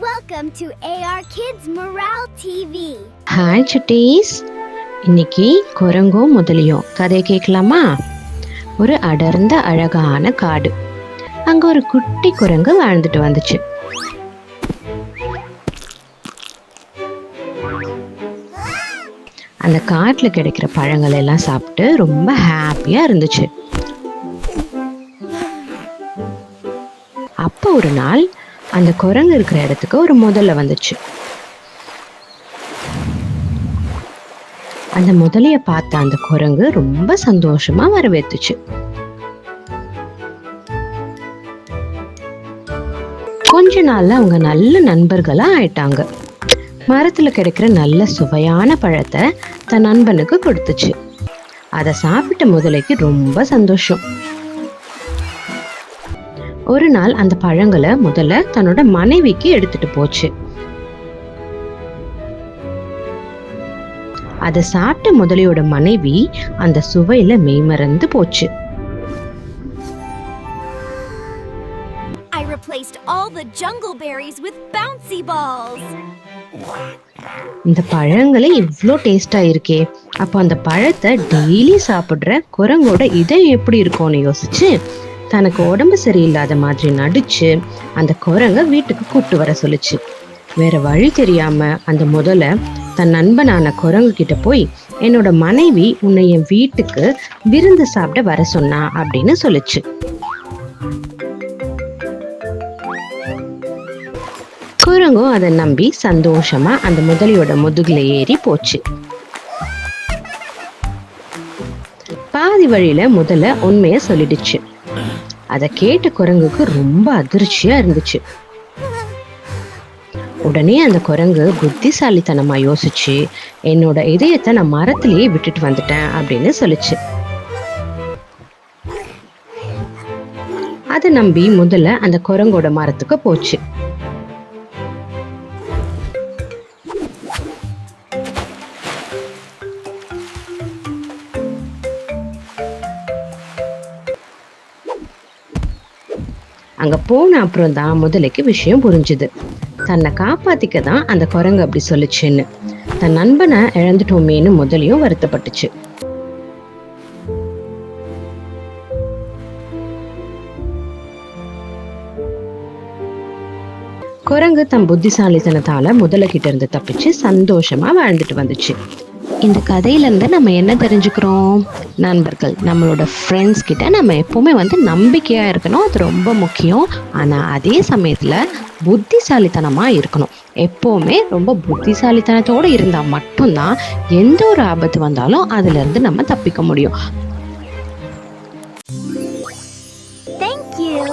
Welcome to AR Kids Morale TV. Hi சுட்டீஸ், இன்னைக்கு குரங்கும் முதலியும் கதை கேட்கலாமா? ஒரு அடர்ந்த அழகான காடு. அங்க ஒரு குட்டி குரங்கு வாழ்ந்துட்டு வந்துச்சு. அந்த காட்டுல கிடைக்கிற பழங்கள் எல்லாம் சாப்பிட்டு ரொம்ப ஹாப்பியா இருந்துச்சு. அப்ப ஒரு நாள் அந்த குரங்கு இருக்கிற இடத்துக்கு ஒரு முதல்ல வந்துச்சு. அந்த முதலைய பார்த்த அந்த குரங்கு ரொம்ப சந்தோஷமா வரவேற்றுச்சு. கொஞ்ச நாள்ல அவங்க நல்ல நண்பர்களா ஆயிட்டாங்க. மரத்துல கிடைக்கிற நல்ல சுவையான பழத்தை தன் நண்பனுக்கு கொடுத்துச்சு. அதை சாப்பிட்ட முதலைக்கு ரொம்ப சந்தோஷம். ஒரு நாள் அந்த பழங்களை முதல்ல தன்னோட மனைவிக்கு எடுத்துட்டு போச்சு. அதை சாப்பிட்ட முதலையோட மனைவி அந்த சுவையில மெய்மறந்து போச்சு. I replaced all the jungle berries with bouncy balls. இந்த பழங்களே இவ்ளோ டேஸ்டா இருக்கே, அப்ப அந்த பழத்தை டெய்லி சாப்பிடுற குரங்கோட இதயம் எப்படி இருக்கும்னு யோசிச்சு தனக்கு உடம்பு சரியில்லாத மாதிரி நடிச்சு அந்த குரங்க வீட்டுக்கு கூப்பிட்டு வர சொல்லுச்சு. வேற வழி தெரியாம அந்த முதல்ல தன் நண்பனான குரங்கு கிட்ட போய், என்னோட மனைவி உன்னை என் வீட்டுக்கு விருந்து சாப்பிட வர சொன்னா அப்படின்னு சொல்லுச்சு. குரங்கும் அதை நம்பி சந்தோஷமா அந்த முதலையோட முதுகுல ஏறி போச்சு. பாதி வழியில முதல்ல உண்மைய சொல்லிடுச்சு. அதை கேட்ட குரங்குக்கு ரொம்ப அதிர்ச்சியா இருந்துச்சு. உடனே அந்த குரங்கு புத்திசாலித்தனமா யோசிச்சு, என்னோட இதயத்தை நான் மரத்திலேயே விட்டுட்டு வந்துட்டேன் அப்படின்னு சொல்லிச்சு. அதை நம்பி முதல்ல அந்த குரங்கோட மரத்துக்கு போச்சு. அங்க போன அப்புறம் தான் முதலைக்கு விஷயம் புரிஞ்சுது. தன்னை காப்பாத்திக்க தான் அந்த குரங்கு அப்படி சொல்லுச்சுன்னு. தன் நண்பனை இழந்துட்டோமேன்னு முதலையும் வருத்தப்பட்டுச்சு. குரங்கு தன் புத்திசாலித்தனத்தால முதலை கிட்ட இருந்து தப்பிச்சு சந்தோஷமா வாழ்ந்துட்டு வந்துச்சு. இந்த கதையில இருந்து நம்ம என்ன தெரிஞ்சுக்கிறோம்? நண்பர்கள், நம்மளோட ஃப்ரெண்ட்ஸ் கிட்ட நம்ம எப்பவுமே நம்பிக்கையா இருக்கணும், அது ரொம்ப முக்கியம். ஆனா அதே சமயத்துல புத்திசாலித்தனமா இருக்கணும். எப்பவுமே ரொம்ப புத்திசாலித்தனத்தோட இருந்தா மட்டும்தான் எந்த ஒரு ஆபத்து வந்தாலும் அதுல இருந்து நம்ம தப்பிக்க முடியும். Thank you.